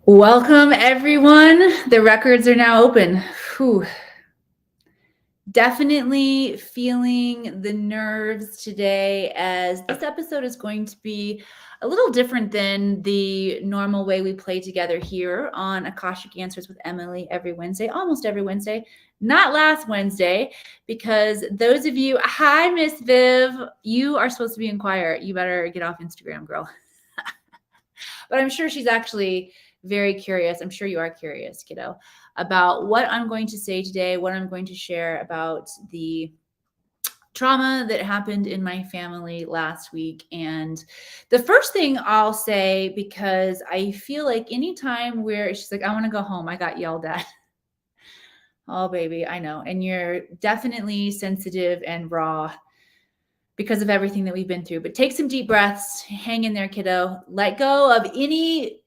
Welcome, everyone. The records are now open. Whew. Definitely feeling the nerves today, as this episode is going to be a little different than the normal way we play together here on Akashic Answers with Emily every Wednesday, almost every Wednesday. Not last Wednesday, because those of you, hi, Miss Viv, you are supposed to be in choir. You better get off Instagram, girl. But I'm sure she's actually very curious. I'm sure you are curious, kiddo, about what I'm going to say today, what I'm going to share about the trauma that happened in my family last week. And the first thing I'll say, because I feel like anytime where she's like, I want to go home, I got yelled at. Oh, baby, I know. And you're definitely sensitive and raw because of everything that we've been through. But take some deep breaths, hang in there, kiddo. Let go of any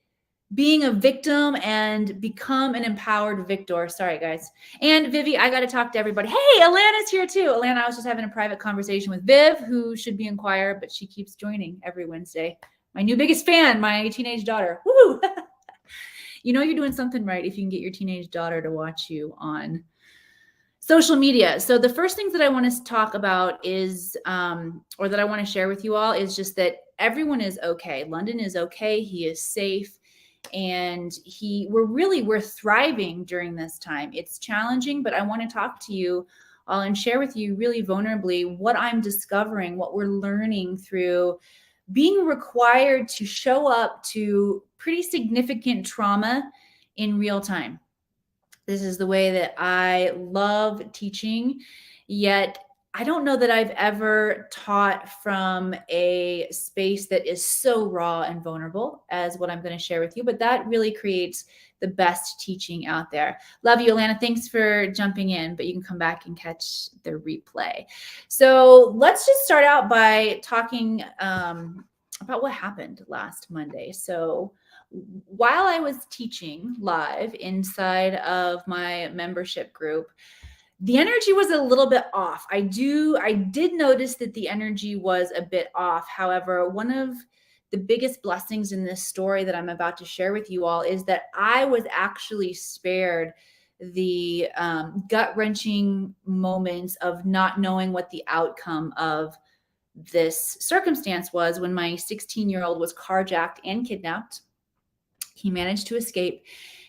being a victim and become an empowered victor. Sorry, guys. And Vivi, I got to talk to everybody. Hey, Alana's here too. Alana, I was just having a private conversation with Viv, who should be in choir, but she keeps joining every Wednesday. My new biggest fan, my teenage daughter. Woo! You know you're doing something right if you can get your teenage daughter to watch you on social media. So the first things that I want to talk about is, or that I want to share with you all, is just that everyone is okay. London is okay. He is safe. And we're thriving during this time. It's challenging, but I want to talk to you all and share with you really vulnerably what I'm discovering, what we're learning through being required to show up to pretty significant trauma in real time. This is the way that I love teaching, yet I don't know that I've ever taught from a space that is so raw and vulnerable as what I'm going to share with you, but that really creates the best teaching out there. Love you, Alana. Thanks for jumping in, but you can come back and catch the replay. So let's just start out by talking about what happened last Monday. So while I was teaching live inside of my membership group, the energy was a little bit off. I did notice that the energy was a bit off. However, one of the biggest blessings in this story that I'm about to share with you all is that I was actually spared the gut-wrenching moments of not knowing what the outcome of this circumstance was when my 16-year-old was carjacked and kidnapped. He managed to escape.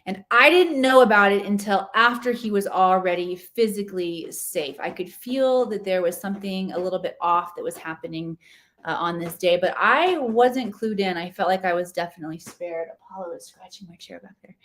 And I didn't know about it until after he was already physically safe. I could feel that there was something a little bit off that was happening on this day, but I wasn't clued in. I felt like I was definitely spared. Apollo is scratching my chair back there.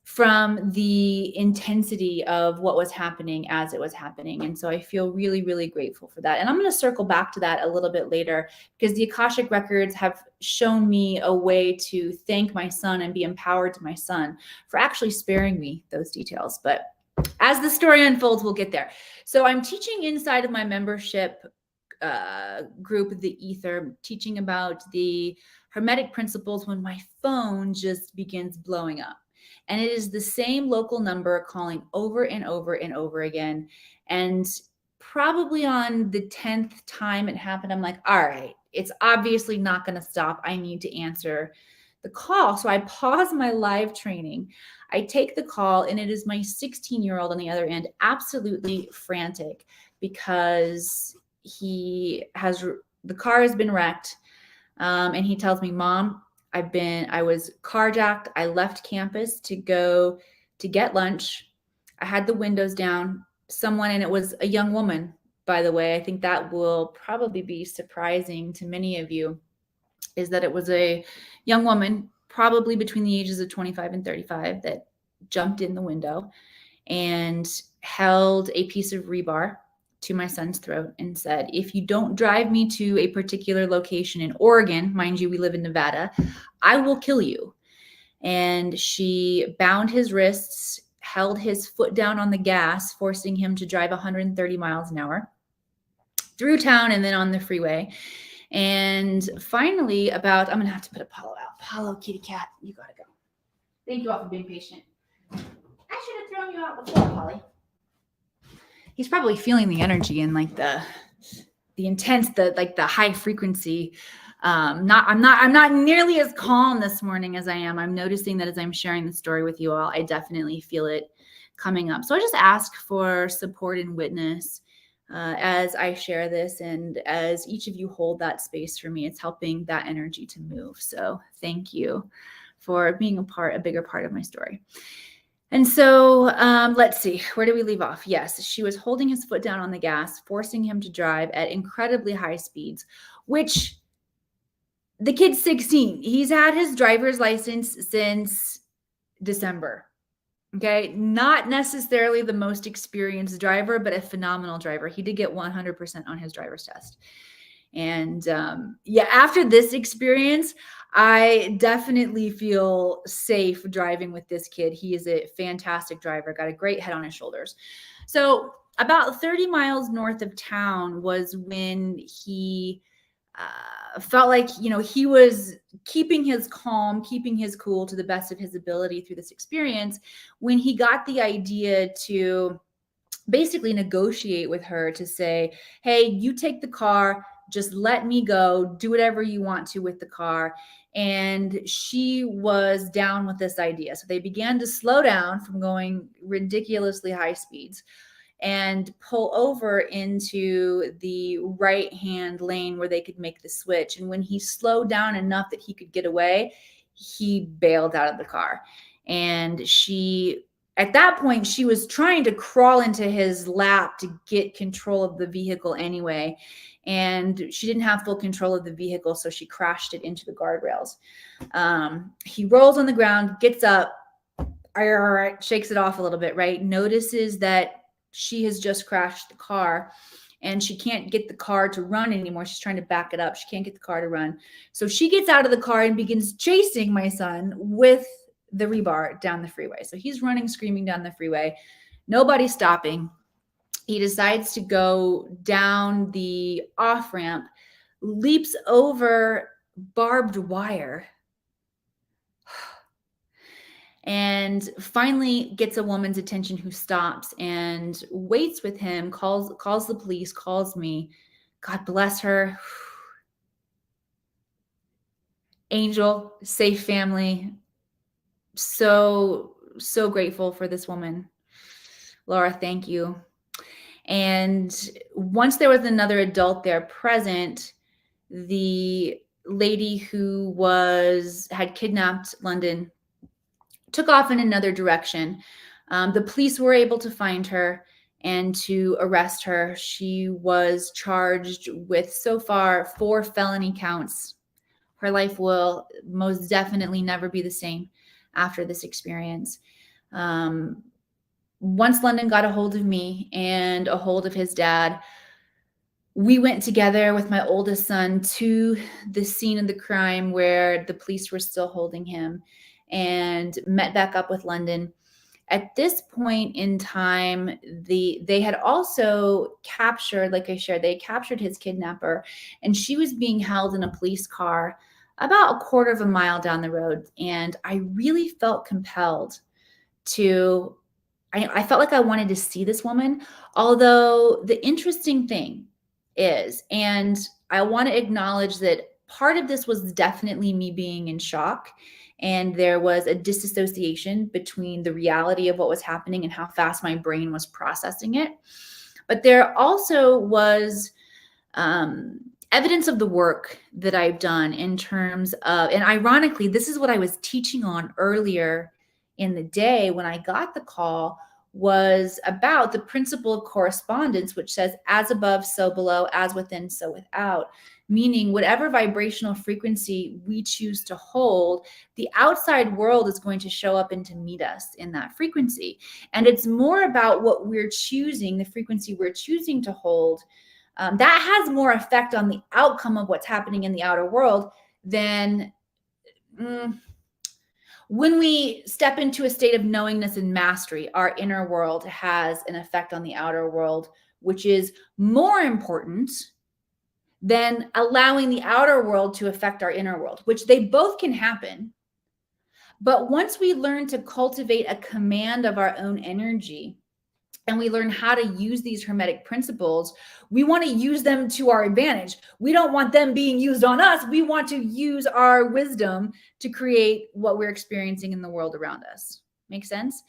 From the intensity of what was happening as it was happening. And so I feel really, really grateful for that. And I'm going to circle back to that a little bit later, because the Akashic records have shown me a way to thank my son and be empowered to my son for actually sparing me those details. But as the story unfolds, we'll get there. So I'm teaching inside of my membership group, the Ether, teaching about the Hermetic principles when my phone just begins blowing up. And it is the same local number calling over and over and over again. And probably on the 10th time it happened, I'm like, all right, it's obviously not going to stop. I need to answer the call. So I pause my live training. I take the call, and it is my 16-year-old on the other end, absolutely frantic because the car has been wrecked. And he tells me, Mom, I was carjacked. I left campus to go to get lunch. I had the windows down. And it was a young woman, by the way. I think that will probably be surprising to many of you, is that it was a young woman, probably between the ages of 25 and 35, that jumped in the window and held a piece of rebar to my son's throat and said, if you don't drive me to a particular location in Oregon, mind you, we live in Nevada, I will kill you. And she bound his wrists, held his foot down on the gas, forcing him to drive 130 miles an hour through town and then on the freeway. And finally, I'm going to have to put Apollo out. Apollo, kitty cat, you got to go. Thank you all for being patient. I should have thrown you out before, Polly. He's probably feeling the energy and like the intense, the high frequency I'm not nearly as calm this morning as I am. I'm noticing that as I'm sharing the story with you all, I definitely feel it coming up. So I just ask for support and witness as I share this, and as each of you hold that space for me. It's helping that energy to move. So thank you for being a bigger part of my story. And so let's see, where do we leave off? Yes, she was holding his foot down on the gas, forcing him to drive at incredibly high speeds, which the kid's 16. He's had his driver's license since December. Okay. Not necessarily the most experienced driver, but a phenomenal driver. He did get 100% on his driver's test. And yeah, after this experience, I definitely feel safe driving with this kid. He is a fantastic driver, got a great head on his shoulders. So about 30 miles north of town was when he felt like, he was keeping his calm, keeping his cool to the best of his ability through this experience, when he got the idea to basically negotiate with her to say, hey, you take the car, just let me go, do whatever you want to with the car. And she was down with this idea. So they began to slow down from going ridiculously high speeds and pull over into the right-hand lane where they could make the switch. And when he slowed down enough that he could get away, he bailed out of the car. And at that point, she was trying to crawl into his lap to get control of the vehicle anyway. And she didn't have full control of the vehicle, so she crashed it into the guardrails. He rolls on the ground, gets up, shakes it off a little bit, right? Notices that she has just crashed the car and she can't get the car to run anymore. She's trying to back it up. She can't get the car to run. So she gets out of the car and begins chasing my son with the rebar down the freeway. So he's running, screaming down the freeway. Nobody's stopping. He decides to go down the off-ramp, leaps over barbed wire, and finally gets a woman's attention who stops and waits with him, calls the police, calls me. God bless her. Angel, safe family. So grateful for this woman. Laura, thank you. And once there was another adult there present, the lady who had kidnapped London took off in another direction. The police were able to find her and to arrest her. She was charged with, so far, 4 felony counts. Her life will most definitely never be the same after this experience. Once London got a hold of me and a hold of his dad, we went together with my oldest son to the scene of the crime where the police were still holding him, and met back up with London. At this point in time, they had also captured, like I shared, they captured his kidnapper, and she was being held in a police car about a quarter of a mile down the road. And I really felt compelled I felt like I wanted to see this woman. Although the interesting thing is, and I want to acknowledge that part of this was definitely me being in shock, and there was a disassociation between the reality of what was happening and how fast my brain was processing it. But there also was evidence of the work that I've done in terms of, and ironically, this is what I was teaching on earlier in the day when I got the call, was about the principle of correspondence, which says as above, so below, as within, so without. Meaning whatever vibrational frequency we choose to hold, the outside world is going to show up and to meet us in that frequency. And it's more about what we're choosing, the frequency we're choosing to hold. That has more effect on the outcome of what's happening in the outer world than when we step into a state of knowingness and mastery. Our inner world has an effect on the outer world, which is more important than allowing the outer world to affect our inner world, which they both can happen. But once we learn to cultivate a command of our own energy, and we learn how to use these hermetic principles, we want to use them to our advantage. We don't want them being used on us. We want to use our wisdom to create what we're experiencing in the world around us. Make sense?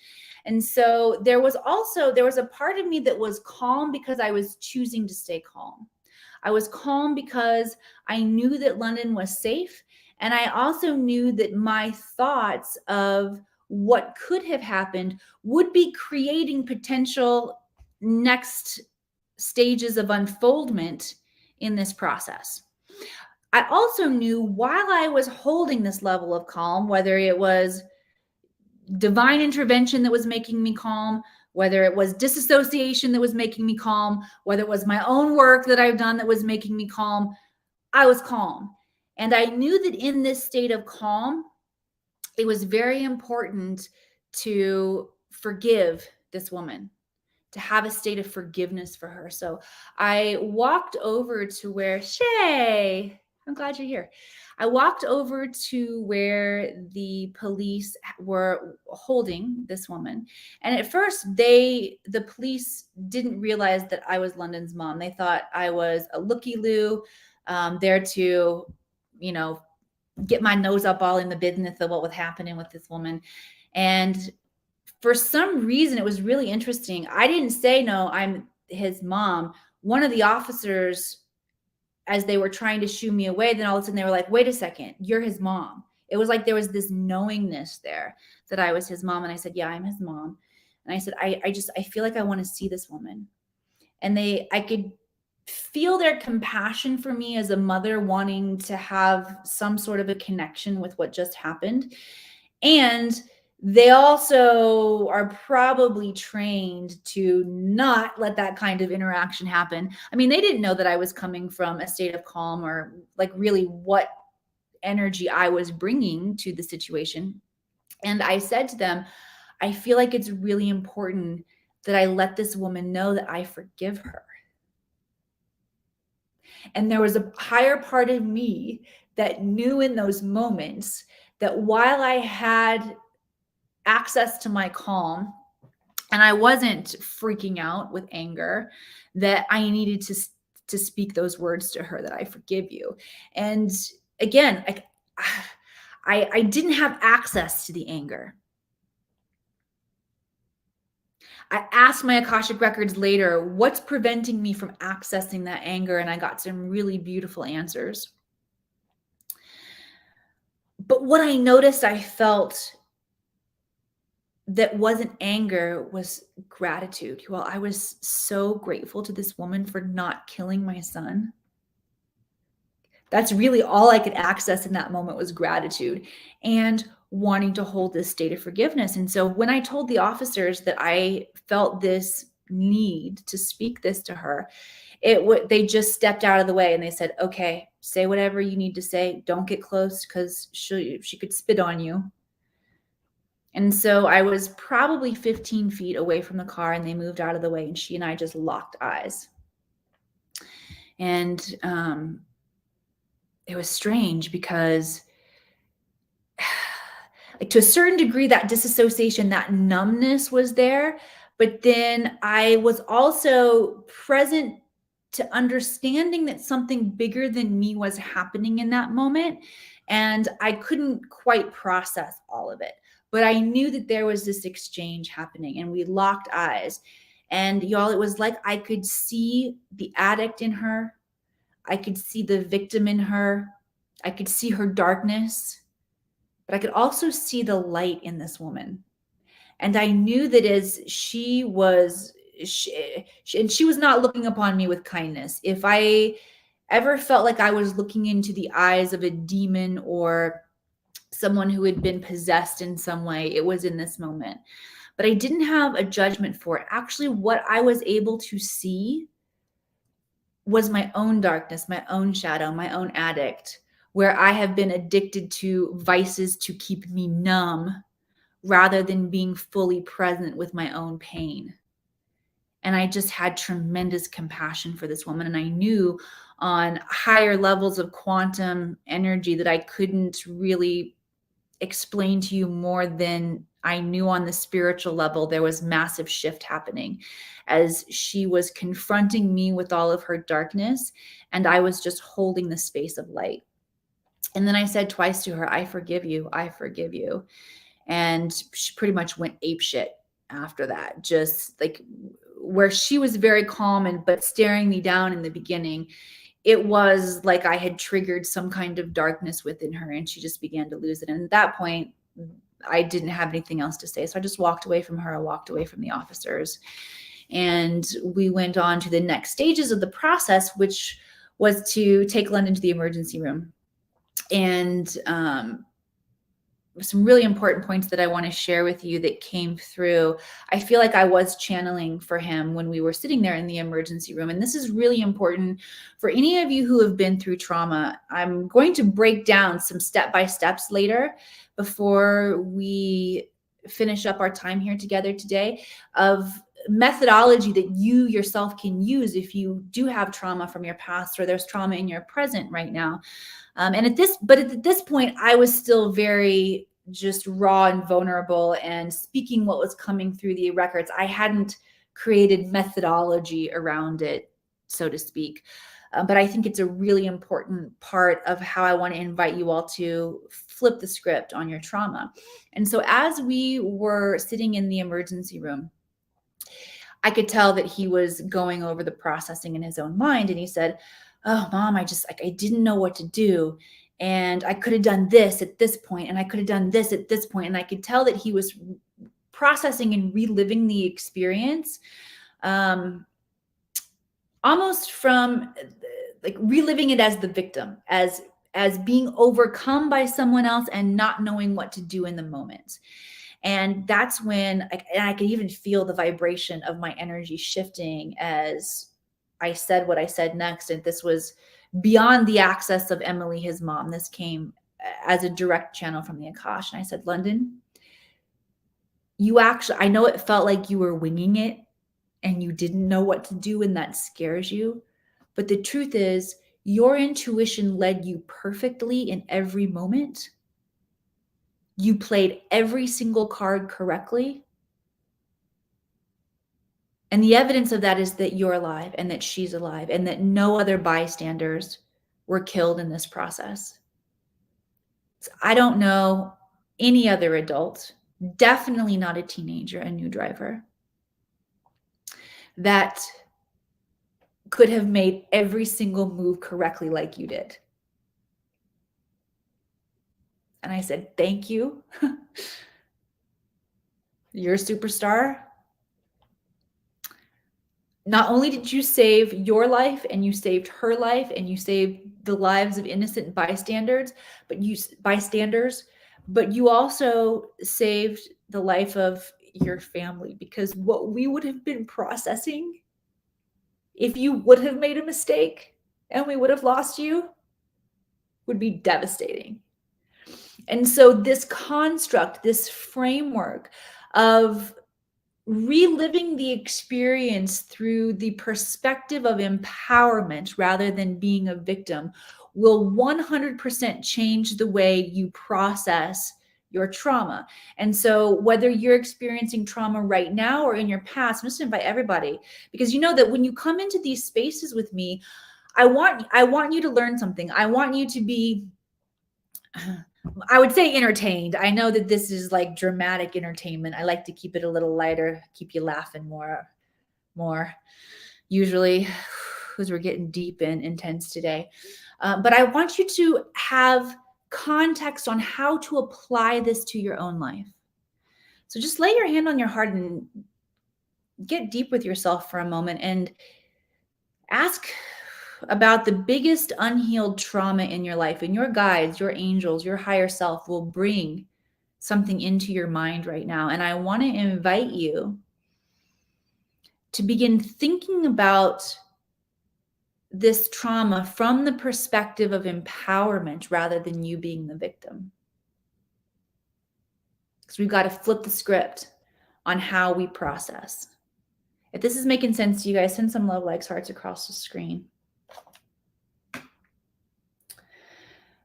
And so there was a part of me that was calm because I was choosing to stay calm. I was calm because I knew that London was safe. And I also knew that my thoughts of what could have happened would be creating potential next stages of unfoldment in this process. I also knew while I was holding this level of calm, whether it was divine intervention that was making me calm, whether it was disassociation that was making me calm, whether it was my own work that I've done that was making me calm, I was calm. And I knew that in this state of calm, it was very important to forgive this woman, to have a state of forgiveness for her. So I walked over to where Shay, I'm glad you're here. I walked over to where the police were holding this woman. And at first the police didn't realize that I was London's mom. They thought I was a looky-loo, there to, get my nose up all in the business of what was happening with this woman. And for some reason, it was really interesting. I didn't say, no, I'm his mom. One of the officers, as they were trying to shoo me away, then all of a sudden they were like, wait a second, you're his mom. It was like there was this knowingness there that I was his mom. And I said, yeah, I'm his mom. And I said, I feel like I want to see this woman. And I could feel their compassion for me as a mother wanting to have some sort of a connection with what just happened. And they also are probably trained to not let that kind of interaction happen. I mean, they didn't know that I was coming from a state of calm or like really what energy I was bringing to the situation. And I said to them, I feel like it's really important that I let this woman know that I forgive her. And there was a higher part of me that knew in those moments that while I had access to my calm and I wasn't freaking out with anger, that I needed to speak those words to her, that I forgive you. And again, I didn't have access to the anger. I asked my Akashic records later, what's preventing me from accessing that anger? And I got some really beautiful answers. But what I noticed, I felt that wasn't anger, was gratitude. Well, I was so grateful to this woman for not killing my son. That's really all I could access in that moment, was gratitude and wanting to hold this state of forgiveness. And so when I told the officers that I felt this need to speak this to her, they just stepped out of the way and they said, okay, say whatever you need to say. Don't get close because she could spit on you. And so I was probably 15 feet away from the car and they moved out of the way and she and I just locked eyes. And it was strange because like to a certain degree, that disassociation, that numbness was there. But then I was also present to understanding that something bigger than me was happening in that moment. And I couldn't quite process all of it. But I knew that there was this exchange happening and we locked eyes. And y'all, it was like I could see the addict in her. I could see the victim in her. I could see her darkness. But I could also see the light in this woman. And I knew that as she was not looking upon me with kindness. If I ever felt like I was looking into the eyes of a demon or someone who had been possessed in some way, it was in this moment. But I didn't have a judgment for it. Actually, what I was able to see was my own darkness, my own shadow, my own addict, where I have been addicted to vices to keep me numb rather than being fully present with my own pain. And I just had tremendous compassion for this woman. And I knew on higher levels of quantum energy that I couldn't really explain to you more than I knew on the spiritual level. There was massive shift happening as she was confronting me with all of her darkness, and I was just holding the space of light. And then I said twice to her, I forgive you. I forgive you. And she pretty much went apeshit after that. Just like where she was very calm and but staring me down in the beginning, it was like I had triggered some kind of darkness within her, and she just began to lose it. And at that point, I didn't have anything else to say. So I just walked away from her. I walked away from the officers. And we went on to the next stages of the process, which was to take London to the emergency room. And some really important points that I want to share with you that came through. I feel like I was channeling for him when we were sitting there in the emergency room. And this is really important for any of you who have been through trauma. I'm going to break down some step-by-steps later before we finish up our time here together today of methodology that you yourself can use if you do have trauma from your past or there's trauma in your present right now. And at this point, I was still very just raw and vulnerable and speaking what was coming through the records. I hadn't created methodology around it, so to speak. But I think it's a really important part of how I want to invite you all to flip the script on your trauma. And so as we were sitting in the emergency room, I could tell that he was going over the processing in his own mind. And he said, oh, Mom, I didn't know what to do. And I could have done this at this point, and I could have done this at this point. And I could tell that he was processing and reliving the experience, almost from like reliving it as the victim, as being overcome by someone else and not knowing what to do in the moment. And that's when I could even feel the vibration of my energy shifting as I said what I said next. And this was beyond the access of Emily, his mom. This came as a direct channel from the Akash. And I said, London, I know it felt like you were winging it and you didn't know what to do, and that scares you. But the truth is, your intuition led you perfectly in every moment. You played every single card correctly. And the evidence of that is that you're alive and that she's alive and that no other bystanders were killed in this process. So I don't know any other adult, definitely not a teenager, a new driver, that could have made every single move correctly like you did. And I said, thank you. You're a superstar. Not only did you save your life and you saved her life and you saved the lives of innocent bystanders, but you also saved the life of your family, because what we would have been processing if you would have made a mistake and we would have lost you would be devastating. And so this construct, this framework of reliving the experience through the perspective of empowerment rather than being a victim will 100% change the way you process your trauma. And so whether you're experiencing trauma right now or in your past, I'm just going to invite everybody, because you know that when you come into these spaces with me, I want you to learn something. I want you to be, I would say, entertained. I know that this is like dramatic entertainment. I like to keep it a little lighter, keep you laughing more usually, because we're getting deep and intense today. But I want you to have context on how to apply this to your own life. So just lay your hand on your heart and get deep with yourself for a moment and ask about the biggest unhealed trauma in your life, and your guides, your angels, your higher self will bring something into your mind right now. And I want to invite you to begin thinking about this trauma from the perspective of empowerment rather than you being the victim. Because we've got to flip the script on how we process. If this is making sense to you guys, send some love, likes, hearts across the screen.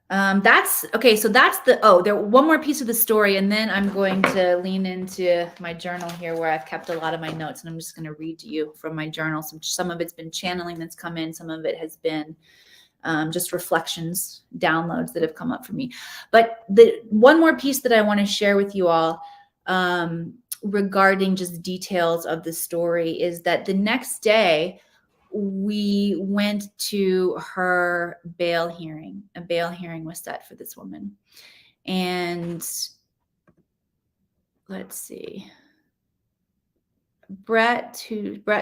That's okay. So that's there one more piece of the story, and then I'm going to lean into my journal here where I've kept a lot of my notes, and I'm just going to read to you from my journal. Some of it's been channeling that's come in, some of it has been just reflections, downloads that have come up for me. But the one more piece that I want to share with you all regarding just details of the story is that the next day we went to her bail hearing. A bail hearing was set for this woman. And let's see. Brett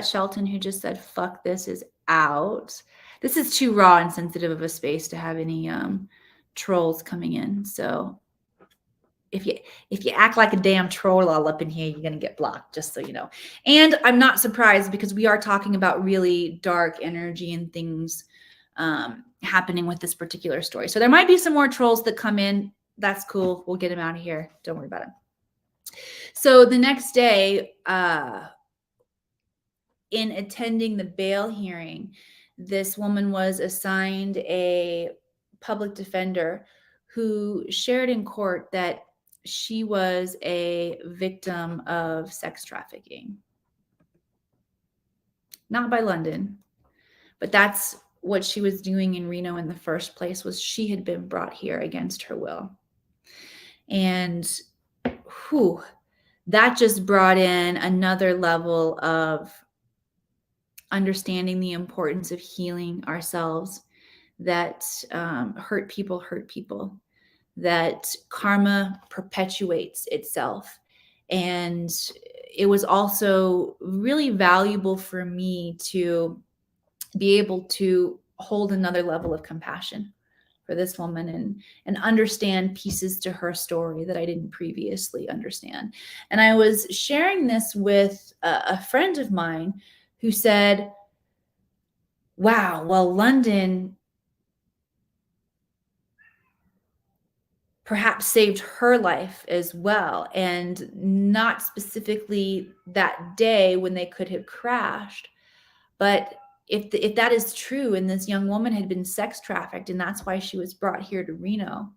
Shelton, who just said, fuck this, is out. This is too raw and sensitive of a space to have any trolls coming in. So if you act like a damn troll all up in here, you're going to get blocked, just so you know. And I'm not surprised, because we are talking about really dark energy and things happening with this particular story. So there might be some more trolls that come in. That's cool. We'll get them out of here. Don't worry about it. So the next day, in attending the bail hearing, this woman was assigned a public defender who shared in court that she was a victim of sex trafficking. Not by London, but that's what she was doing in Reno in the first place. Was she had been brought here against her will. And that just brought in another level of understanding the importance of healing ourselves, that hurt people, that karma perpetuates itself. And it was also really valuable for me to be able to hold another level of compassion for this woman and understand pieces to her story that I didn't previously understand. And I was sharing this with a friend of mine who said, wow, well, London perhaps saved her life as well, and not specifically that day when they could have crashed. But if that is true, and this young woman had been sex trafficked, and that's why she was brought here to Reno,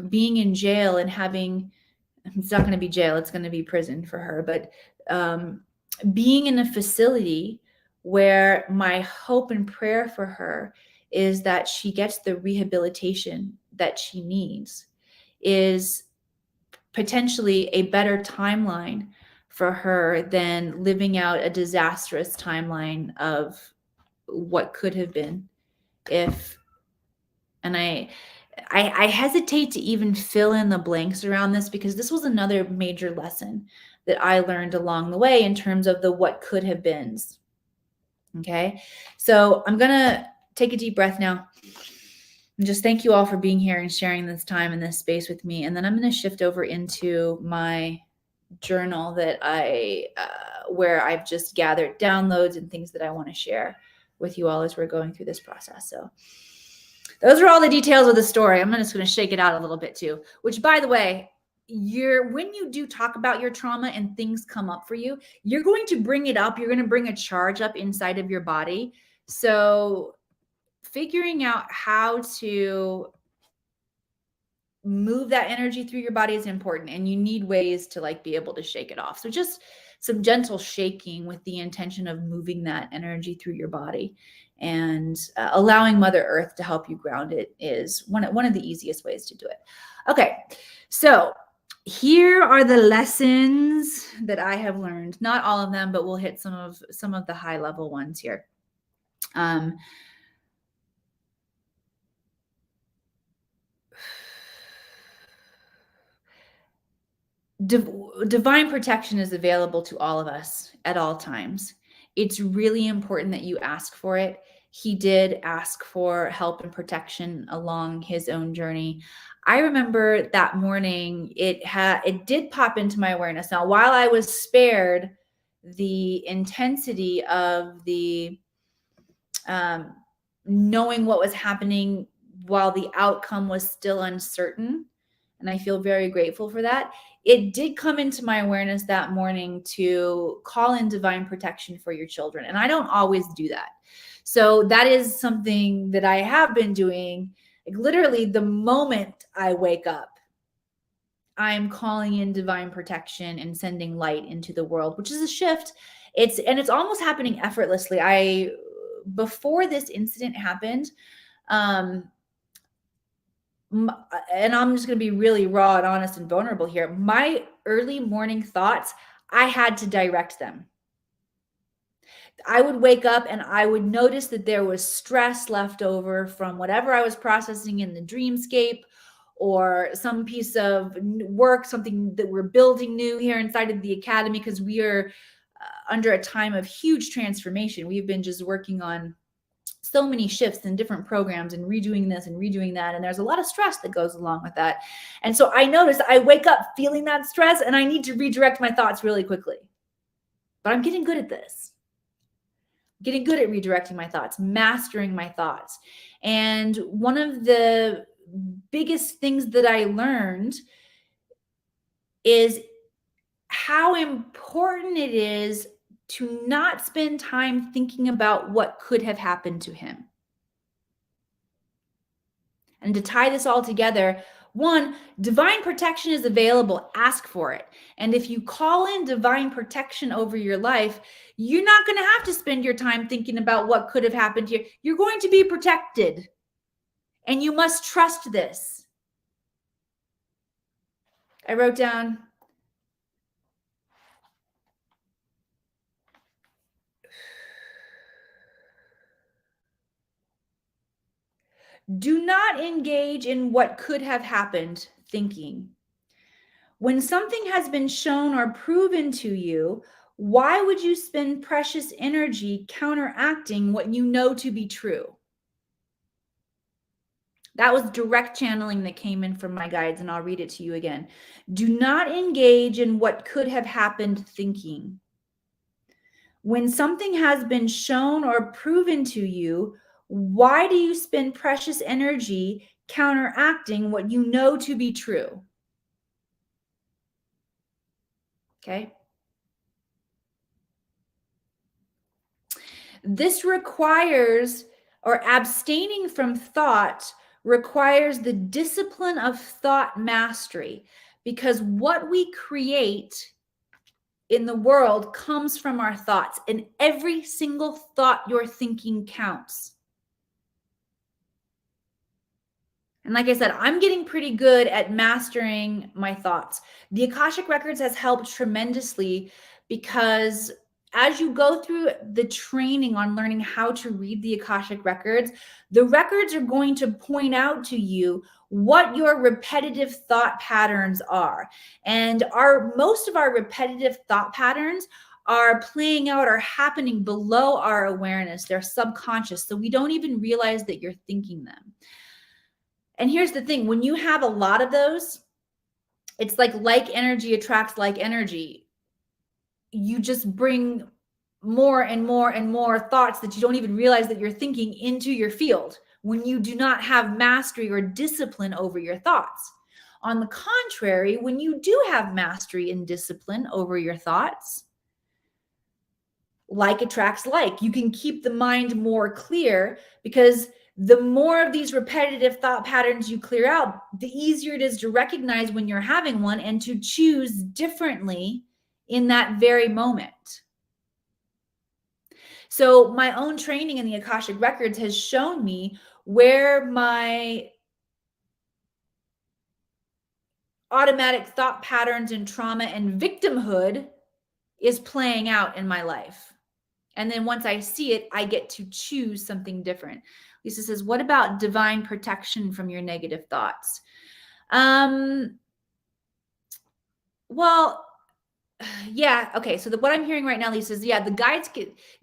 being in jail and having, it's not going to be jail, it's going to be prison for her, but being in a facility where my hope and prayer for her is that she gets the rehabilitation that she needs, is potentially a better timeline for her than living out a disastrous timeline of what could have been if, and I hesitate to even fill in the blanks around this, because this was another major lesson that I learned along the way in terms of the what could have beens. Okay. So I'm going to take a deep breath now and just thank you all for being here and sharing this time in this space with me. And then I'm going to shift over into my journal that where I've just gathered downloads and things that I want to share with you all as we're going through this process. So those are all the details of the story. I'm just going to shake it out a little bit too, which, by the way, when you do talk about your trauma and things come up for you, you're going to bring it up. You're going to bring a charge up inside of your body. So figuring out how to move that energy through your body is important, and you need ways to be able to shake it off. So just some gentle shaking with the intention of moving that energy through your body, and allowing Mother Earth to help you ground it is one of the easiest ways to do it. Okay, so here are the lessons that I have learned. Not all of them, but we'll hit some of the high level ones here. Divine protection is available to all of us at all times. It's really important that you ask for it. He did ask for help and protection along his own journey. I remember that morning, it did pop into my awareness. Now, while I was spared the intensity of the knowing what was happening while the outcome was still uncertain, and I feel very grateful for that, it did come into my awareness that morning to call in divine protection for your children. And I don't always do that. So that is something that I have been doing Like literally the moment I wake up, I'm calling in divine protection and sending light into the world, which is a shift. It's almost happening effortlessly. Before this incident happened, um, and I'm just going to be really raw and honest and vulnerable here. My early morning thoughts, I had to direct them. I would wake up and I would notice that there was stress left over from whatever I was processing in the dreamscape or some piece of work, something that we're building new here inside of the academy, because we are under a time of huge transformation. We've been just working on so many shifts and different programs and redoing this and redoing that. And there's a lot of stress that goes along with that. And so I noticed I wake up feeling that stress and I need to redirect my thoughts really quickly. But I'm getting good at this. Getting good at redirecting my thoughts, mastering my thoughts. And one of the biggest things that I learned is how important it is to not spend time thinking about what could have happened to him. And to tie this all together, one, divine protection is available. Ask for it. And if you call in divine protection over your life, you're not going to have to spend your time thinking about what could have happened to you. You're going to be protected. And you must trust this. I wrote down, do not engage in what could have happened thinking. When something has been shown or proven to you, why would you spend precious energy counteracting what you know to be true? That was direct channeling that came in from my guides, and I'll read it to you again. Do not engage in what could have happened thinking. When something has been shown or proven to you, why do you spend precious energy counteracting what you know to be true? Okay. This requires, or abstaining from thought requires the discipline of thought mastery, because what we create in the world comes from our thoughts, and every single thought you're thinking counts. And like I said, I'm getting pretty good at mastering my thoughts. The Akashic Records has helped tremendously, because as you go through the training on learning how to read the Akashic Records, the records are going to point out to you what your repetitive thought patterns are. And most of our repetitive thought patterns are playing out or happening below our awareness. They're subconscious, so we don't even realize that you're thinking them. And here's the thing, when you have a lot of those, it's like energy attracts like energy. You just bring more and more and more thoughts that you don't even realize that you're thinking into your field when you do not have mastery or discipline over your thoughts. On the contrary, when you do have mastery and discipline over your thoughts, like attracts like. You can keep the mind more clear, because the more of these repetitive thought patterns you clear out, the easier it is to recognize when you're having one and to choose differently in that very moment. So my own training in the Akashic Records has shown me where my automatic thought patterns and trauma and victimhood is playing out in my life. And then once I see it, I get to choose something different. Lisa says, what about divine protection from your negative thoughts? Well, yeah. Okay. So what I'm hearing right now, Lisa, is the guides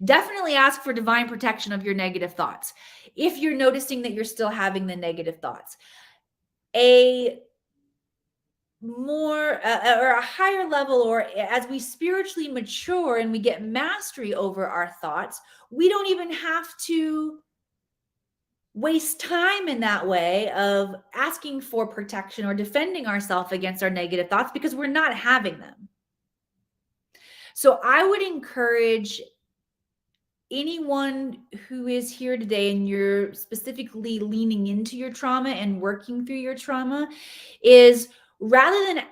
definitely ask for divine protection of your negative thoughts. If you're noticing that you're still having the negative thoughts, a more or a higher level, or as we spiritually mature and we get mastery over our thoughts, we don't even have to waste time in that way of asking for protection or defending ourselves against our negative thoughts, because we're not having them. So I would encourage anyone who is here today and you're specifically leaning into your trauma and working through your trauma is, rather than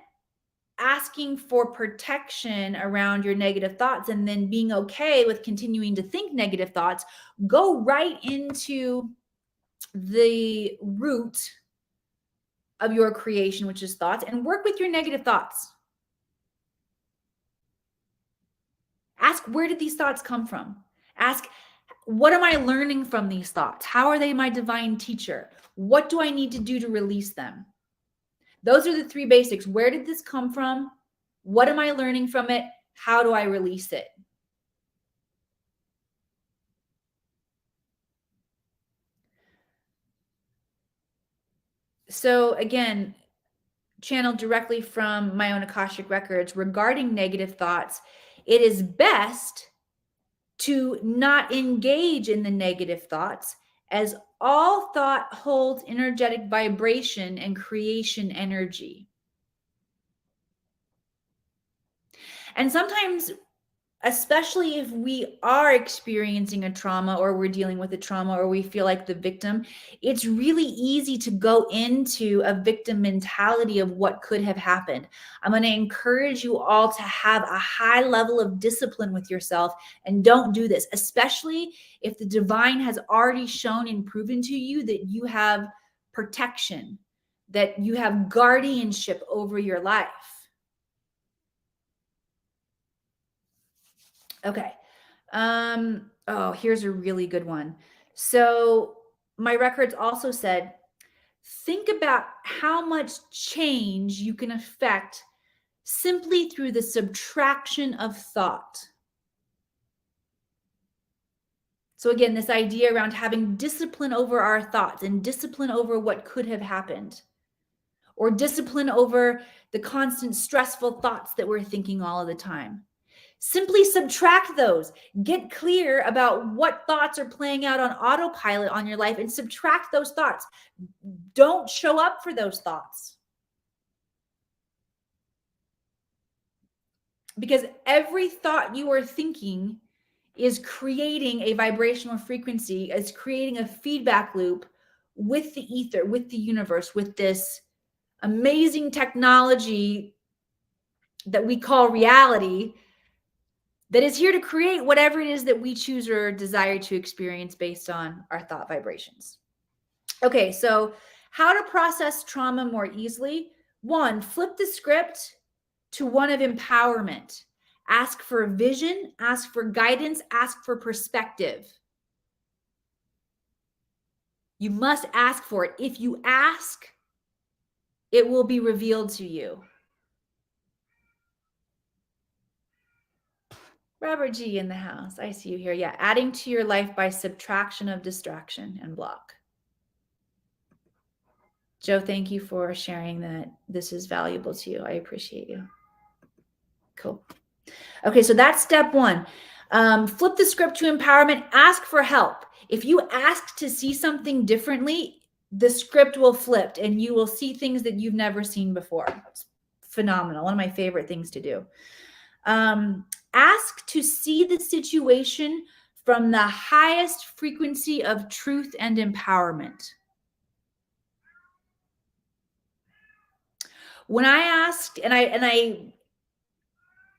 asking for protection around your negative thoughts and then being okay with continuing to think negative thoughts, go right into the root of your creation, which is thoughts, and work with your negative thoughts. Ask, where did these thoughts come from? Ask, what am I learning from these thoughts? How are they my divine teacher? What do I need to do to release them? Those are the three basics. Where did this come from? What am I learning from it? How do I release it? So again, channeled directly from my own Akashic records regarding negative thoughts, it is best to not engage in the negative thoughts, as all thought holds energetic vibration and creation energy. And sometimes, especially if we are experiencing a trauma or we're dealing with a trauma or we feel like the victim, it's really easy to go into a victim mentality of what could have happened. I'm going to encourage you all to have a high level of discipline with yourself and don't do this, especially if the divine has already shown and proven to you that you have protection, that you have guardianship over your life. Okay. Oh, here's a really good one. So my records also said, think about how much change you can affect simply through the subtraction of thought. So again, this idea around having discipline over our thoughts and discipline over what could have happened, or discipline over the constant stressful thoughts that we're thinking all of the time. Simply subtract those. Get clear about what thoughts are playing out on autopilot on your life and subtract those thoughts. Don't show up for those thoughts. Because every thought you are thinking is creating a vibrational frequency, is creating a feedback loop with the ether, with the universe, with this amazing technology that we call reality, that is here to create whatever it is that we choose or desire to experience based on our thought vibrations. Okay, so how to process trauma more easily. 1, flip the script to one of empowerment. Ask for vision, ask for guidance, ask for perspective. You must ask for it. If you ask, it will be revealed to you. Robert G in the house. I see you here. Yeah, adding to your life by subtraction of distraction and block. Joe, thank you for sharing that. This is valuable to you. I appreciate you. Cool. Okay, so that's step 1. Flip the script to empowerment. Ask for help. If you ask to see something differently, the script will flip and you will see things that you've never seen before. It's phenomenal. One of my favorite things to do. Ask to see the situation from the highest frequency of truth and empowerment. When I asked, and I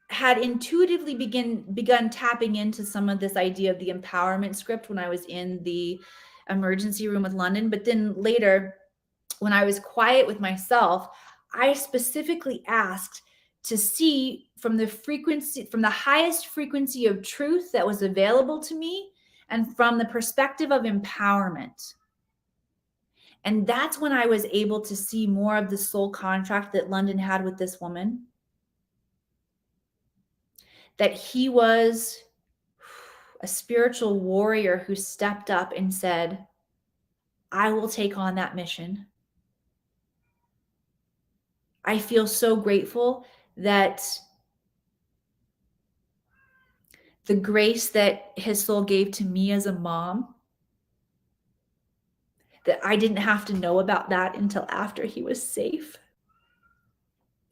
had intuitively begun tapping into some of this idea of the empowerment script when I was in the emergency room with London, but then later, when I was quiet with myself, I specifically asked to see from the frequency, from the highest frequency of truth that was available to me, and from the perspective of empowerment. And that's when I was able to see more of the soul contract that London had with this woman. That he was a spiritual warrior who stepped up and said, I will take on that mission. I feel so grateful that the grace that his soul gave to me as a mom, that I didn't have to know about that until after he was safe.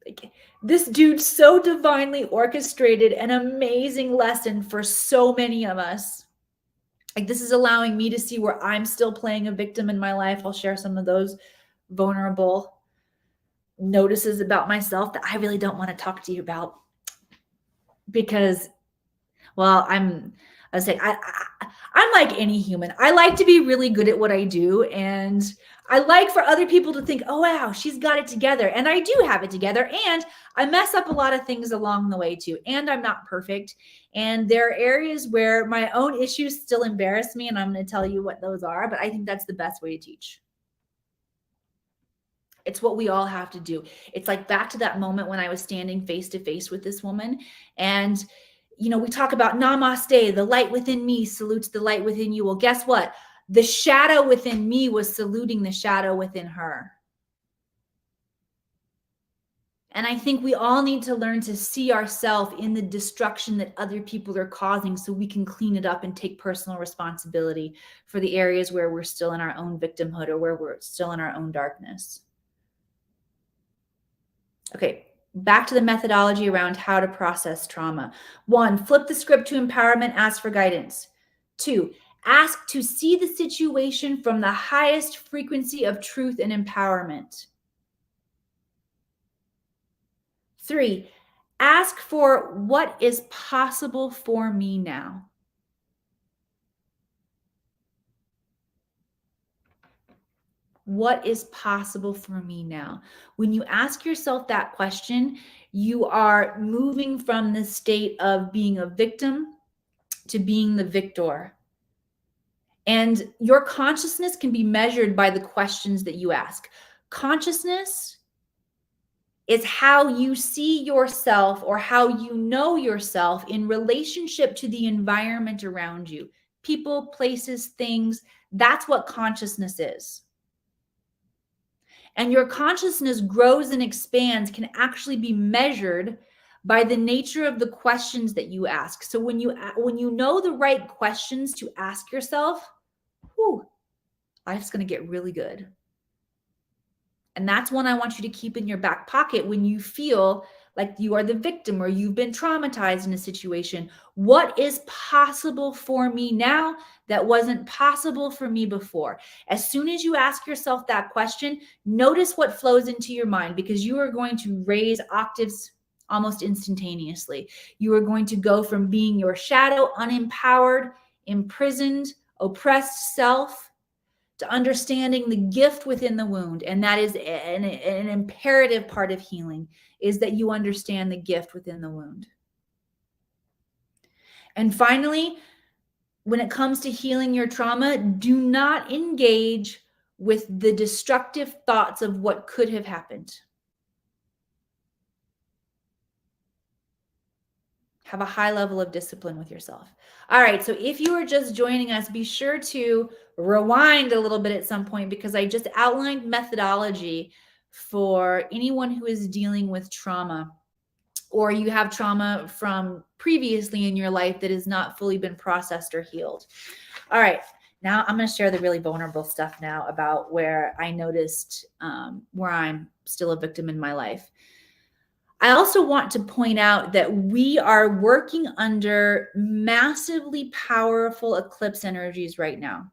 Like, this dude so divinely orchestrated an amazing lesson for so many of us. Like, this is allowing me to see where I'm still playing a victim in my life. I'll share some of those vulnerable notices about myself that I really don't want to talk to you about because, well, I'm like any human. I like to be really good at what I do, and I like for other people to think, oh, wow, she's got it together. And I do have it together, and I mess up a lot of things along the way too. And I'm not perfect. And there are areas where my own issues still embarrass me, and I'm going to tell you what those are, but I think that's the best way to teach. It's what we all have to do. It's like back to that moment when I was standing face to face with this woman, and we talk about namaste, the light within me salutes the light within you. Well, guess what? The shadow within me was saluting the shadow within her. And I think we all need to learn to see ourselves in the destruction that other people are causing so we can clean it up and take personal responsibility for the areas where we're still in our own victimhood or where we're still in our own darkness. Okay, back to the methodology around how to process trauma. 1, flip the script to empowerment, ask for guidance. 2, ask to see the situation from the highest frequency of truth and empowerment. 3, ask for what is possible for me now. What is possible for me now? When you ask yourself that question, you are moving from the state of being a victim to being the victor. And your consciousness can be measured by the questions that you ask. Consciousness is how you see yourself or how you know yourself in relationship to the environment around you. People, places, things. That's what consciousness is. And your consciousness grows and expands can actually be measured by the nature of the questions that you ask. So when you know the right questions to ask yourself, life's going to get really good. And that's one I want you to keep in your back pocket when you feel like you are the victim or you've been traumatized in a situation. What is possible for me now that wasn't possible for me before? As soon as you ask yourself that question, notice what flows into your mind, because you are going to raise octaves almost instantaneously. You are going to go from being your shadow, unempowered, imprisoned, oppressed self, to understanding the gift within the wound. And that is an imperative part of healing, is that you understand the gift within the wound. And finally, when it comes to healing your trauma, do not engage with the destructive thoughts of what could have happened. Have a high level of discipline with yourself. All right, so if you are just joining us, be sure to rewind a little bit at some point, because I just outlined methodology for anyone who is dealing with trauma, or you have trauma from previously in your life that has not fully been processed or healed. All right, now I'm going to share the really vulnerable stuff now about where I noticed where I'm still a victim in my life. I also want to point out that we are working under massively powerful eclipse energies right now.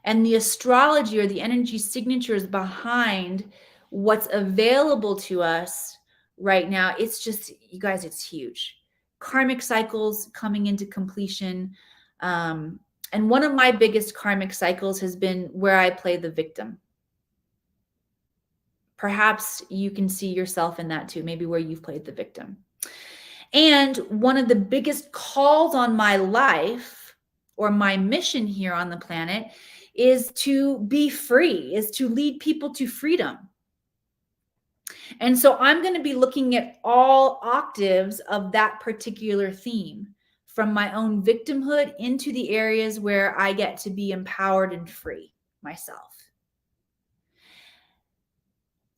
And the astrology or the energy signatures behind what's available to us right now, it's just, you guys, it's huge. Karmic cycles coming into completion. And one of my biggest karmic cycles has been where I play the victim. Perhaps you can see yourself in that too, maybe where you've played the victim. And one of the biggest calls on my life, or my mission here on the planet, is to be free, is to lead people to freedom. And so I'm going to be looking at all octaves of that particular theme, from my own victimhood into the areas where I get to be empowered and free myself.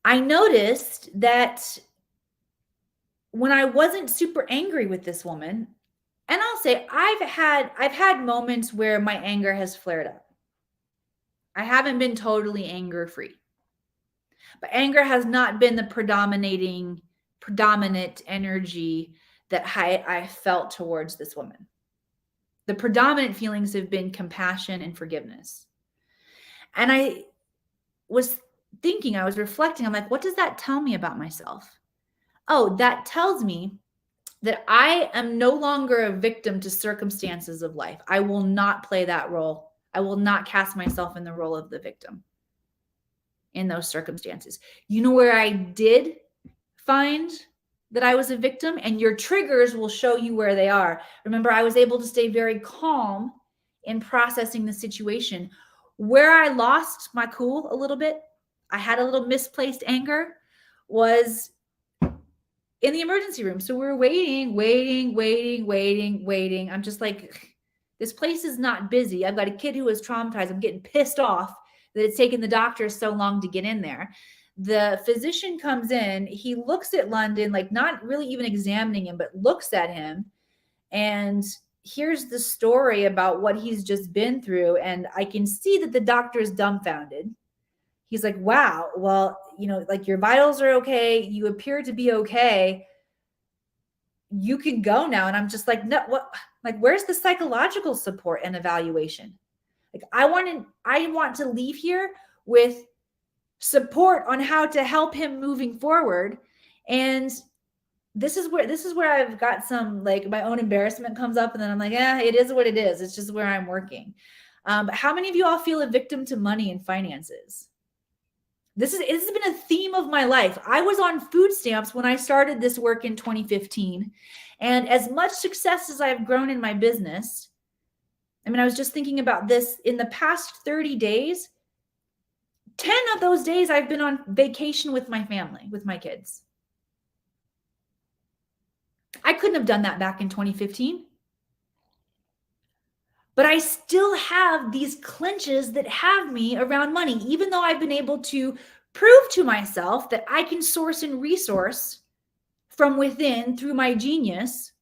I noticed that when I wasn't super angry with this woman, and I'll say I've had moments where my anger has flared up. I haven't been totally anger free, but anger has not been the predominant energy that I felt towards this woman. The predominant feelings have been compassion and forgiveness. And I was thinking, I was reflecting, I'm like, what does that tell me about myself? Oh, that tells me that I am no longer a victim to circumstances of life. I will not play that role. I will not cast myself in the role of the victim in those circumstances. You know where I did find that I was a victim? And your triggers will show you where they are. Remember, I was able to stay very calm in processing the situation. Where I lost my cool a little bit, I had a little misplaced anger, was in the emergency room. So we're waiting. I'm just like, this place is not busy. I've got a kid who is traumatized. I'm getting pissed off that it's taken the doctor so long to get in there. The physician comes in. He looks at London, like not really even examining him, but looks at him and hears the story about what he's just been through. And I can see that the doctor is dumbfounded. He's like, wow, well, like your vitals are okay. You appear to be okay. You can go now. And I'm just like, no, what? Like, where's the psychological support and evaluation? Like, I want to leave here with support on how to help him moving forward. And this is where I've got some, like, my own embarrassment comes up, and then I'm like, it is what it is. It's just where I'm working. But how many of you all feel a victim to money and finances? This has been a theme of my life. I was on food stamps when I started this work in 2015. And as much success as I've grown in my business, I mean, I was just thinking about this in the past 30 days, 10 of those days I've been on vacation with my family, with my kids. I couldn't have done that back in 2015. But I still have these clinches that have me around money, even though I've been able to prove to myself that I can source and resource from within through my genius.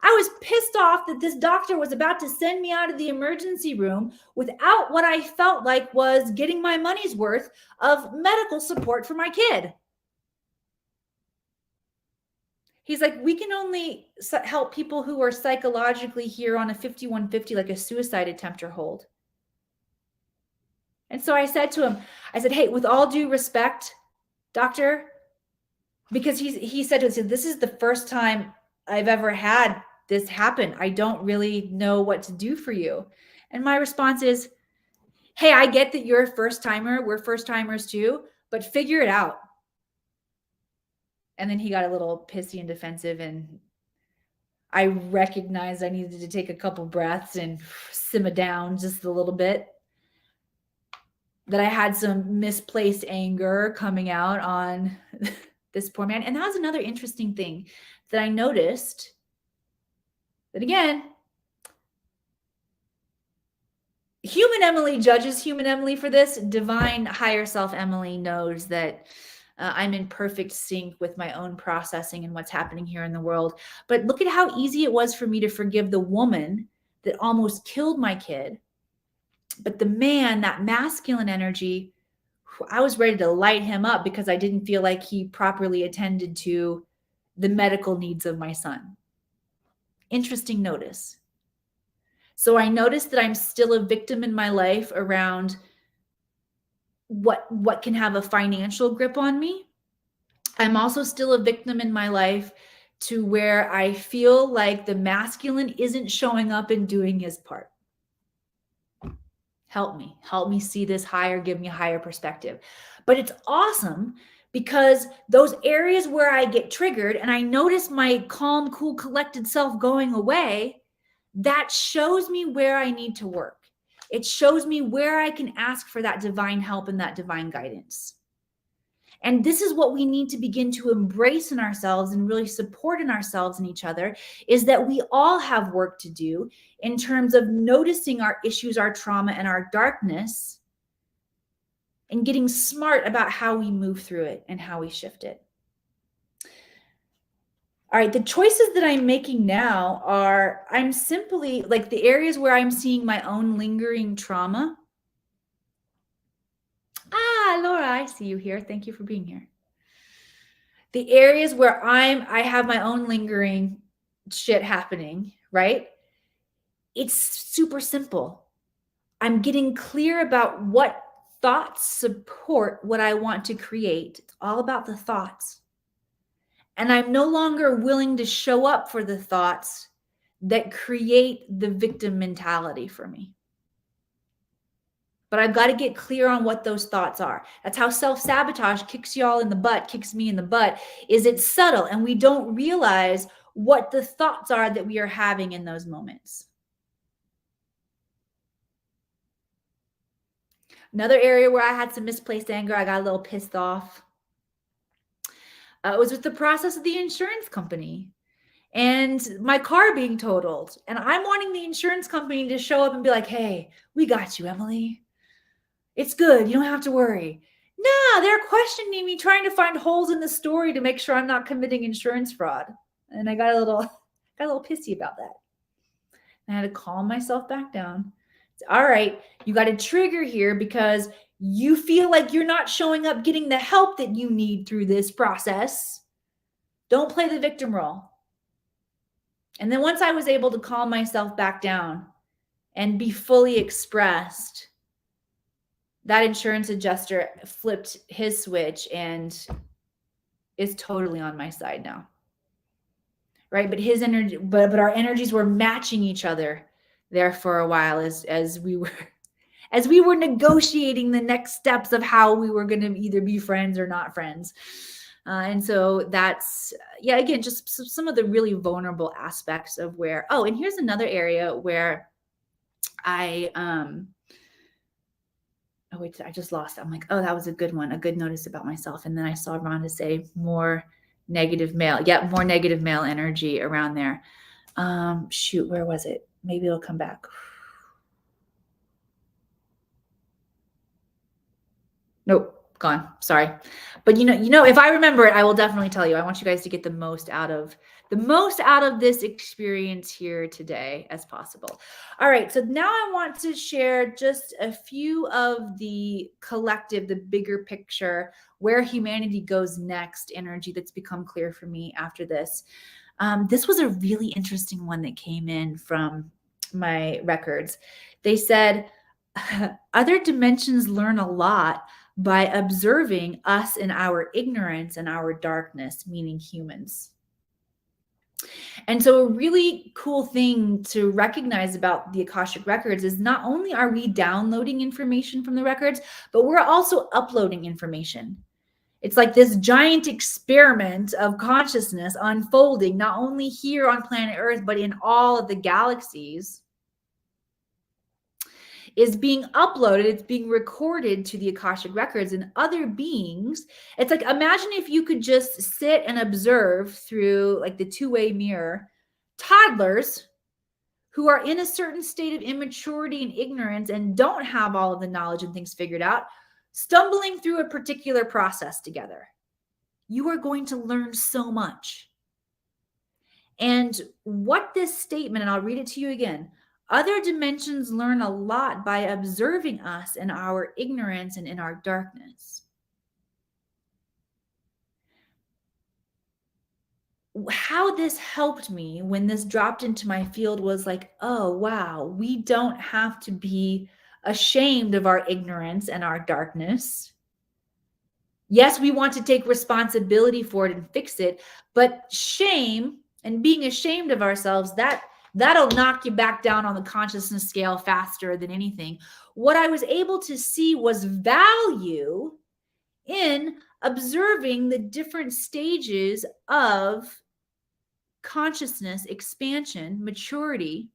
I was pissed off that this doctor was about to send me out of the emergency room without what I felt like was getting my money's worth of medical support for my kid. He's like, we can only help people who are psychologically here on a 5150, like a suicide attempt or hold. And so I said to him, hey, with all due respect, doctor, because he said to us, this is the first time I've ever had this happen. I don't really know what to do for you. And my response is, hey, I get that you're a first timer. We're first timers too, but figure it out. And then he got a little pissy and defensive, and I recognized I needed to take a couple breaths and simmer down just a little bit. That I had some misplaced anger coming out on this poor man. And that was another interesting thing that I noticed, that again, human Emily judges human Emily for this. Divine higher self Emily knows that I'm in perfect sync with my own processing and what's happening here in the world. But look at how easy it was for me to forgive the woman that almost killed my kid. But the man, that masculine energy, I was ready to light him up because I didn't feel like he properly attended to the medical needs of my son. Interesting notice. So I noticed that I'm still a victim in my life around what can have a financial grip on me. I'm also still a victim in my life to where I feel like the masculine isn't showing up and doing his part. Help me see this higher, give me a higher perspective. But it's awesome because those areas where I get triggered and I notice my calm, cool, collected self going away, that shows me where I need to work. It shows me where I can ask for that divine help and that divine guidance. And this is what we need to begin to embrace in ourselves and really support in ourselves and each other, is that we all have work to do in terms of noticing our issues, our trauma, and our darkness, and getting smart about how we move through it and how we shift it. All right, the choices that I'm making now are, I'm simply like the areas where I'm seeing my own lingering trauma. Laura, I see you here. Thank you for being here. The areas where I have my own lingering shit happening, right? It's super simple. I'm getting clear about what thoughts support what I want to create. It's all about the thoughts. And I'm no longer willing to show up for the thoughts that create the victim mentality for me. But I've got to get clear on what those thoughts are. That's how self-sabotage kicks y'all in the butt, kicks me in the butt, is it's subtle and we don't realize what the thoughts are that we are having in those moments. Another area where I had some misplaced anger, I got a little pissed off. It was with the process of the insurance company and my car being totaled. And I'm wanting the insurance company to show up and be like, hey, we got you, Emily. It's good. You don't have to worry. Nah, they're questioning me, trying to find holes in the story to make sure I'm not committing insurance fraud. And I got a little pissy about that. I had to calm myself back down. All right, you got a trigger here because you feel like you're not showing up getting the help that you need through this process. Don't play the victim role. And then once I was able to calm myself back down and be fully expressed, that insurance adjuster flipped his switch and is totally on my side now. Right? But his energy, but our energies were matching each other there for a while as we were negotiating the next steps of how we were going to either be friends or not friends. And so that's, again, just some of the really vulnerable aspects of where, and here's another area where I just lost it. I'm like, that was a good one, a good notice about myself. And then I saw Rhonda say more negative male. Yeah, more negative male energy around there. Shoot, where was it? Maybe it'll come back. Nope, gone. Sorry. But you know, if I remember it, I will definitely tell you. I want you guys to get the most out of this experience here today as possible. All right, so now I want to share just a few of the collective, the bigger picture, where humanity goes next energy that's become clear for me after this. This was a really interesting one that came in from my records. They said, other dimensions learn a lot by observing us in our ignorance and our darkness, meaning humans. And so a really cool thing to recognize about the Akashic records is not only are we downloading information from the records, but we're also uploading information. It's like this giant experiment of consciousness unfolding, not only here on planet Earth, but in all of the galaxies, is being uploaded. It's being recorded to the Akashic records, and other beings. It's like, imagine if you could just sit and observe through like the two-way mirror, toddlers who are in a certain state of immaturity and ignorance and don't have all of the knowledge and things figured out, stumbling through a particular process together. You are going to learn so much. And what this statement, and I'll read it to you again, other dimensions learn a lot by observing us in our ignorance and in our darkness. How this helped me when this dropped into my field was like, oh, wow, we don't have to be ashamed of our ignorance and our darkness. Yes, we want to take responsibility for it and fix it, but shame and being ashamed of ourselves, that'll knock you back down on the consciousness scale faster than anything. What I was able to see was value in observing the different stages of consciousness expansion, maturity,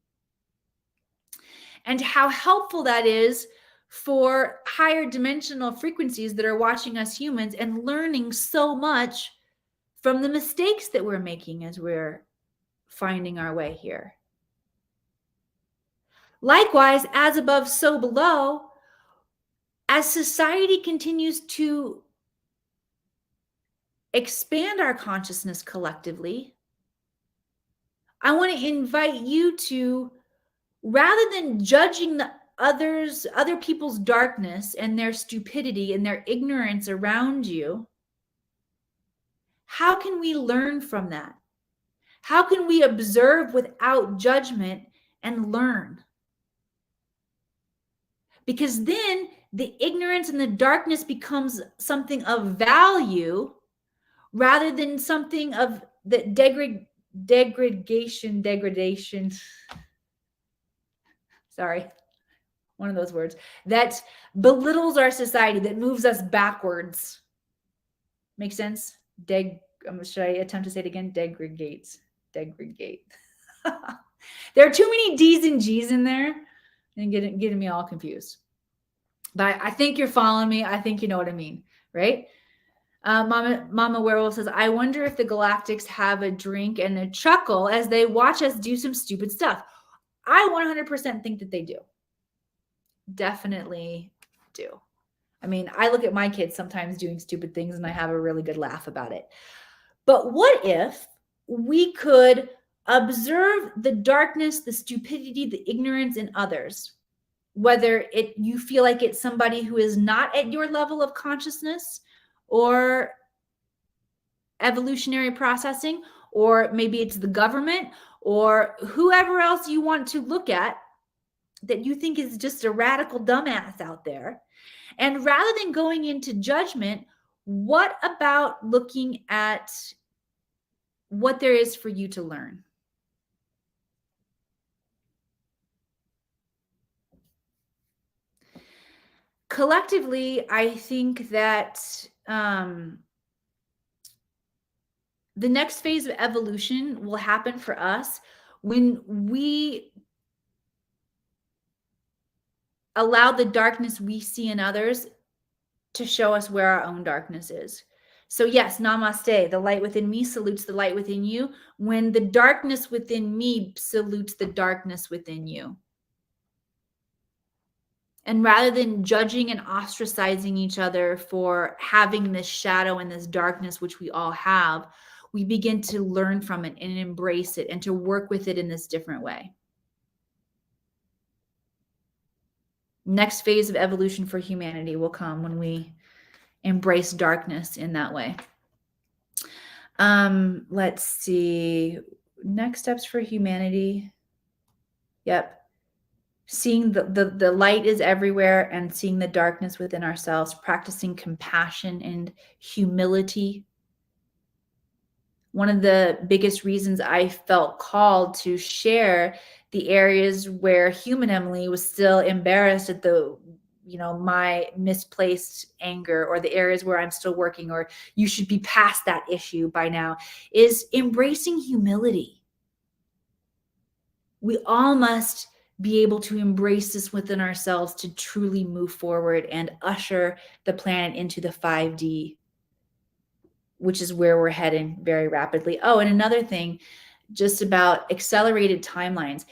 and how helpful that is for higher dimensional frequencies that are watching us humans and learning so much from the mistakes that we're making as we're finding our way here. Likewise, as above, so below, as society continues to expand our consciousness collectively, I want to invite you to, rather than judging the other people's darkness and their stupidity and their ignorance around you, how can we learn from that? How can we observe without judgment and learn. Because then the ignorance and the darkness becomes something of value rather than something of the degradation. Sorry, one of those words that belittles our society, that moves us backwards. Make sense? Should I attempt to say it again? Degrade. There are too many D's and G's in there and getting me all confused. But I think you're following me. I think you know what I mean, right? Mama Werewolf says, I wonder if the Galactics have a drink and a chuckle as they watch us do some stupid stuff. I 100% think that they do. Definitely do. I mean, I look at my kids sometimes doing stupid things and I have a really good laugh about it. But what if we could observe the darkness, the stupidity, the ignorance in others, whether you feel like it's somebody who is not at your level of consciousness or evolutionary processing, or maybe it's the government or whoever else you want to look at that you think is just a radical dumbass out there. And rather than going into judgment, what about looking at what there is for you to learn? Collectively, I think that the next phase of evolution will happen for us when we allow the darkness we see in others to show us where our own darkness is. So yes, namaste. The light within me salutes the light within you. When the darkness within me salutes the darkness within you. And rather than judging and ostracizing each other for having this shadow and this darkness, which we all have, we begin to learn from it and embrace it and to work with it in this different way. Next phase of evolution for humanity will come when we embrace darkness in that way. Let's see. Next steps for humanity. Yep. Seeing the light is everywhere and seeing the darkness within ourselves, practicing compassion and humility. One of the biggest reasons I felt called to share the areas where human Emily was still embarrassed at my misplaced anger, or the areas where I'm still working, or you should be past that issue by now, is embracing humility. We all must be able to embrace this within ourselves to truly move forward and usher the planet into the 5D, which is where we're heading very rapidly. Oh, and another thing, just about accelerated timelines.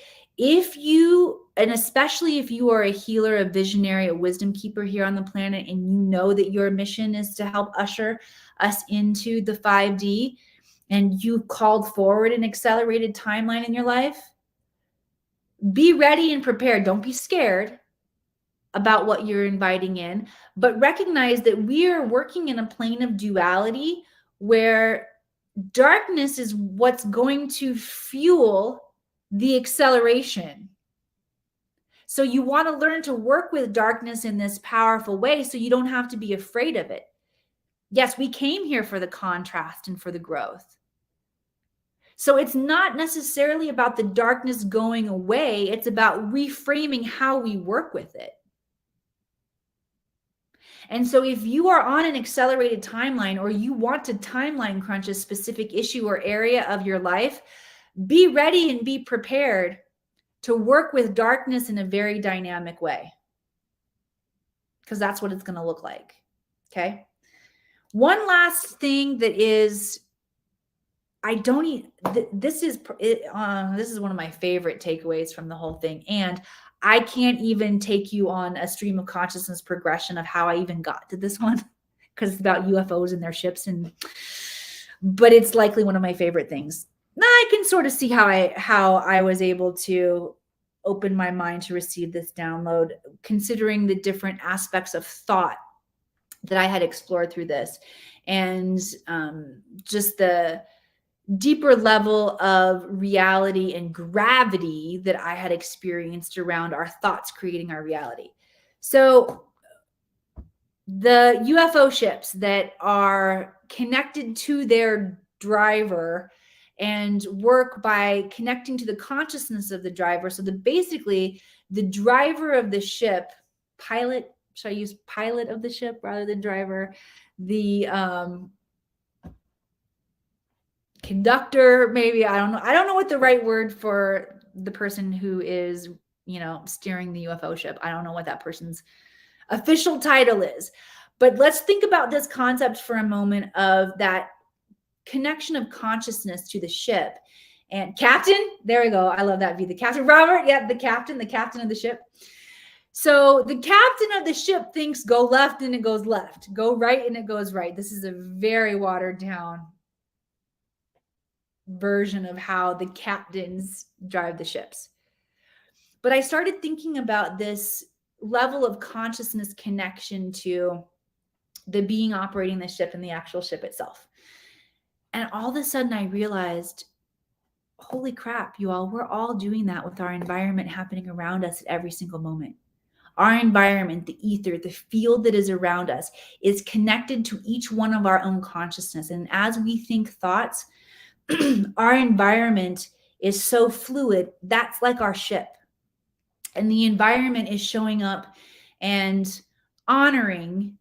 And especially if you are a healer, a visionary, a wisdom keeper here on the planet, and you know that your mission is to help usher us into the 5D, and you called forward an accelerated timeline in your life, be ready and prepared. Don't be scared about what you're inviting in, but recognize that we are working in a plane of duality where darkness is what's going to fuel the acceleration. So you want to learn to work with darkness in this powerful way so you don't have to be afraid of it. Yes, we came here for the contrast and for the growth. So it's not necessarily about the darkness going away. It's about reframing how we work with it. And so if you are on an accelerated timeline, or you want to timeline crunch a specific issue or area of your life, be ready and be prepared to work with darkness in a very dynamic way, because that's what it's going to look like. Okay. One last thing that is, this is one of my favorite takeaways from the whole thing. And I can't even take you on a stream of consciousness progression of how I even got to this one, because it's about UFOs and their ships. But it's likely one of my favorite things. I can sort of see how I was able to open my mind to receive this download, considering the different aspects of thought that I had explored through this, and just the deeper level of reality and gravity that I had experienced around our thoughts creating our reality. So the UFO ships that are connected to their driver and work by connecting to the consciousness of the driver. So basically the driver of the ship, pilot, should I use pilot of the ship rather than driver? The conductor, maybe, I don't know. I don't know what the right word for the person who is, steering the UFO ship. I don't know what that person's official title is. But let's think about this concept for a moment of that connection of consciousness to the ship. And captain, there we go. I love that. Be the captain. Robert, yeah, the captain of the ship. So the captain of the ship thinks go left and it goes left, go right and it goes right. This is a very watered down version of how the captains drive the ships. But I started thinking about this level of consciousness connection to the being operating the ship and the actual ship itself. And all of a sudden I realized, holy crap, you all, we're all doing that with our environment happening around us at every single moment. Our environment, the ether, the field that is around us is connected to each one of our own consciousness. And as we think thoughts, our environment is so fluid. That's like our ship. And the environment is showing up and honoring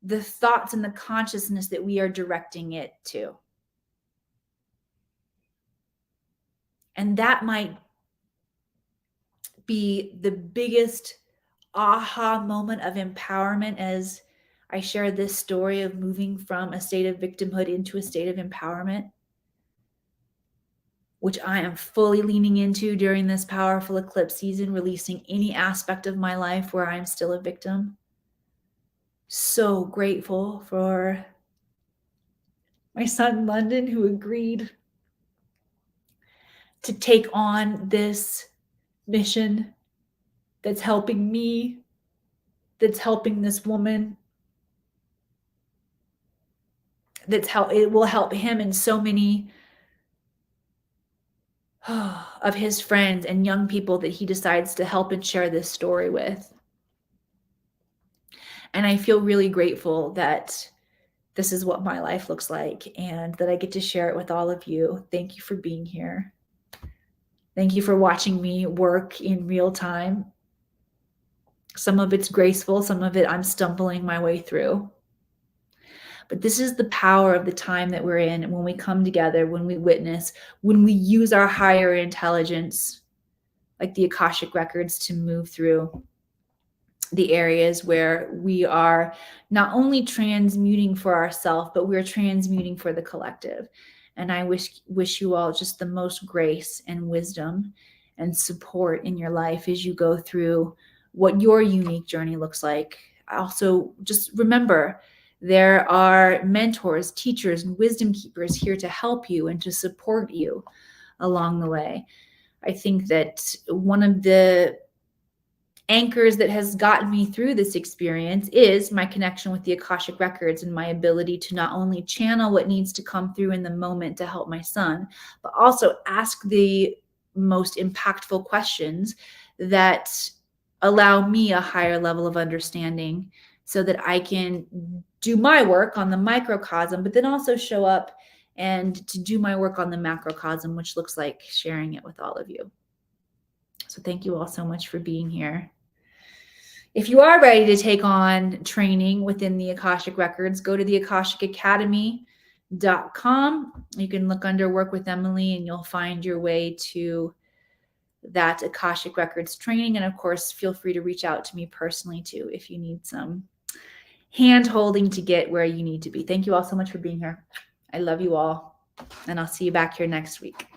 the thoughts and the consciousness that we are directing it to. And that might be the biggest aha moment of empowerment as I share this story of moving from a state of victimhood into a state of empowerment, which I am fully leaning into during this powerful eclipse season, releasing any aspect of my life where I'm still a victim. So grateful for my son, London, who agreed to take on this mission that's helping me, that's helping this woman, it will help him and so many of his friends and young people that he decides to help and share this story with. And I feel really grateful that this is what my life looks like and that I get to share it with all of you. Thank you for being here. Thank you for watching me work in real time. Some of it's graceful, some of it I'm stumbling my way through. But this is the power of the time that we're in. And when we come together, when we witness, when we use our higher intelligence, like the Akashic records, to move through the areas where we are not only transmuting for ourselves, but we're transmuting for the collective. And I wish you all just the most grace and wisdom and support in your life as you go through what your unique journey looks like. Also, just remember, there are mentors, teachers, and wisdom keepers here to help you and to support you along the way. I think that one of the anchors that has gotten me through this experience is my connection with the Akashic records and my ability to not only channel what needs to come through in the moment to help my son, but also ask the most impactful questions that allow me a higher level of understanding so that I can do my work on the microcosm, but then also show up and to do my work on the macrocosm, which looks like sharing it with all of you. So thank you all so much for being here. If you are ready to take on training within the Akashic Records, go to the akashicacademy.com. You can look under Work with Emily and you'll find your way to that Akashic Records training. And of course, feel free to reach out to me personally too if you need some hand holding to get where you need to be. Thank you all so much for being here. I love you all, and I'll see you back here next week.